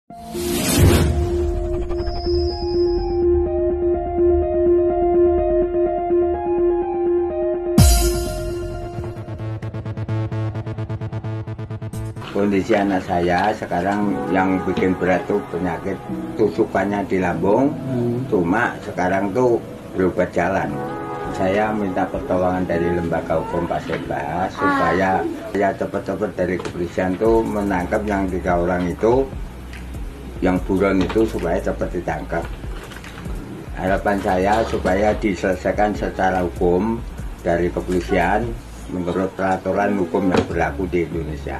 Kondisi anak saya sekarang yang bikin berat tuh penyakit tusukannya di lambung, cuma sekarang tuh berobat jalan. Saya minta pertolongan dari lembaga hukum Paseba supaya saya cepat-cepat dari kepolisian tuh menangkap yang 3 orang itu, yang buron itu supaya cepat ditangkap. Harapan saya supaya diselesaikan secara hukum dari kepolisian menurut peraturan hukum yang berlaku di Indonesia.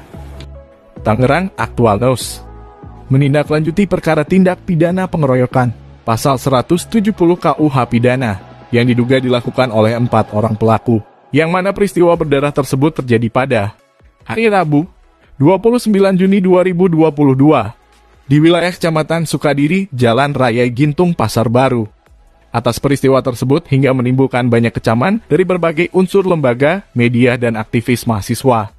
Tangerang Aktual News menindaklanjuti perkara tindak pidana pengeroyokan pasal 170 KUH Pidana yang diduga dilakukan oleh 4 orang pelaku, yang mana peristiwa berdarah tersebut terjadi pada hari Rabu 29 Juni 2022 di wilayah Kecamatan Sukadiri, Jalan Raya Gintung, Pasar Baru. Atas peristiwa tersebut hingga menimbulkan banyak kecaman dari berbagai unsur lembaga, media, dan aktivis mahasiswa,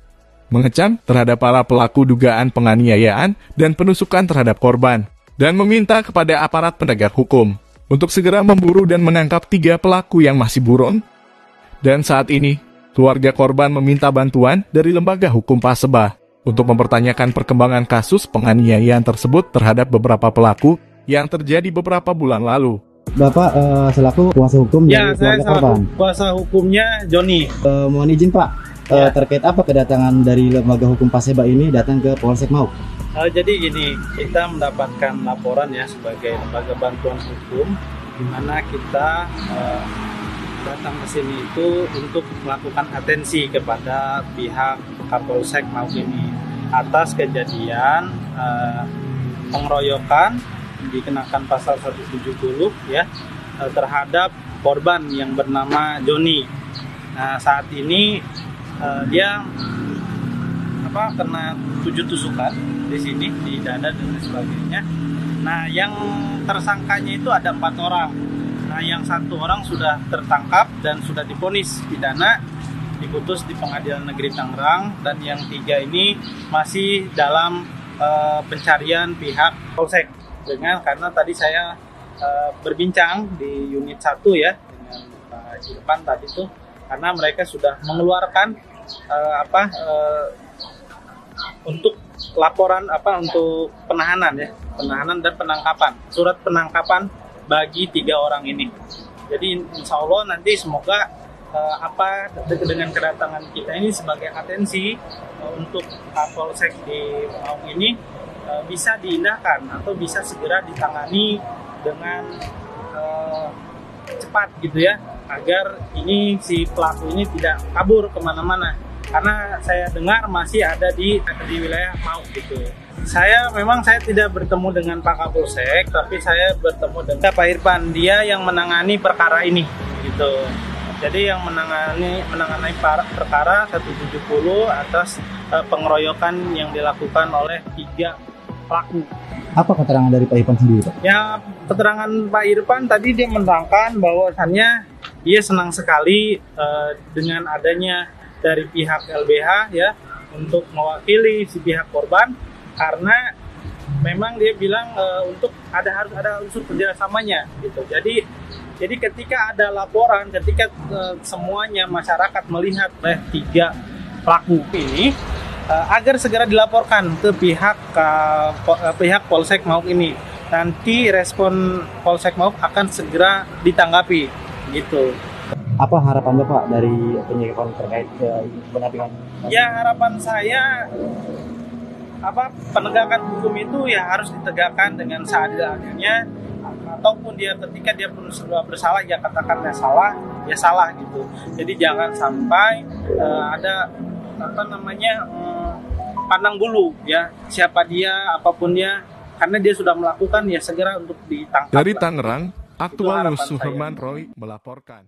mengecam terhadap para pelaku dugaan penganiayaan dan penusukan terhadap korban, dan meminta kepada aparat penegak hukum untuk segera memburu dan menangkap 3 pelaku yang masih buron. Dan saat ini, keluarga korban meminta bantuan dari lembaga hukum Paseba untuk mempertanyakan perkembangan kasus penganiayaan tersebut terhadap beberapa pelaku yang terjadi beberapa bulan lalu. Bapak selaku kuasa hukum ya, dari keluarga korban. Kuasa hukumnya Joni. Mohon izin Pak. Terkait apa kedatangan dari lembaga hukum Paseba ini datang ke Polsek Mauk? Jadi gini, kita mendapatkan laporan ya sebagai lembaga bantuan hukum, di mana kita datang ke sini itu untuk melakukan atensi kepada pihak Kapolsek Mauk ini atas kejadian pengeroyokan dikenakan pasal 170 ya terhadap korban yang bernama Joni. Nah, saat ini dia kena 7 tusukan di sini di dada dan sebagainya. Nah, yang tersangkanya itu ada 4 orang. Nah, yang 1 orang sudah tertangkap dan sudah divonis pidana, diputus di Pengadilan Negeri Tangerang, dan yang 3 ini masih dalam pencarian pihak Polsek. Karena tadi saya berbincang di unit 1 ya dengan Pak Irfan tadi tuh, karena mereka sudah mengeluarkan untuk laporan untuk penahanan dan penangkapan, surat penangkapan bagi 3 orang ini. Jadi insya Allah nanti semoga dengan kedatangan kita ini sebagai atensi untuk Kapolsek di Mauk ini bisa diindahkan atau bisa segera ditangani dengan cepat gitu ya, agar ini si pelaku ini tidak kabur kemana-mana, karena saya dengar masih ada di wilayah Mauk gitu. Saya tidak bertemu dengan Pak Kapolsek, tapi saya bertemu dengan Pak Irfan, dia yang menangani perkara ini gitu. Jadi yang menangani perkara 170 atas pengeroyokan yang dilakukan oleh 3 pelaku. Apa keterangan dari Pak Irfan sendiri, Pak? Ya, keterangan Pak Irfan tadi dia menerangkan bahwasannya dia senang sekali dengan adanya dari pihak LBH ya untuk mewakili si pihak korban, karena memang dia bilang untuk harus ada unsur kerjasamanya gitu. Jadi ketika ada laporan, ketika semuanya masyarakat melihat 3 pelaku ini, agar segera dilaporkan ke pihak Polsek Mauk ini. Nanti respon Polsek Mauk akan segera ditanggapi gitu. Apa harapan Bapak dari penyelidikan terkait pendampingan? Ya, harapan saya penegakan hukum itu ya harus ditegakkan dengan seadil-adilnya, ataupun ketika dia bersalah ya katakannya salah, ya salah gitu. Jadi jangan sampai ada pandang bulu ya, siapa dia, apapun dia, karena dia sudah melakukan ya segera untuk ditangkap. Dari Tangerang, Aktual News Suherman Roy melaporkan.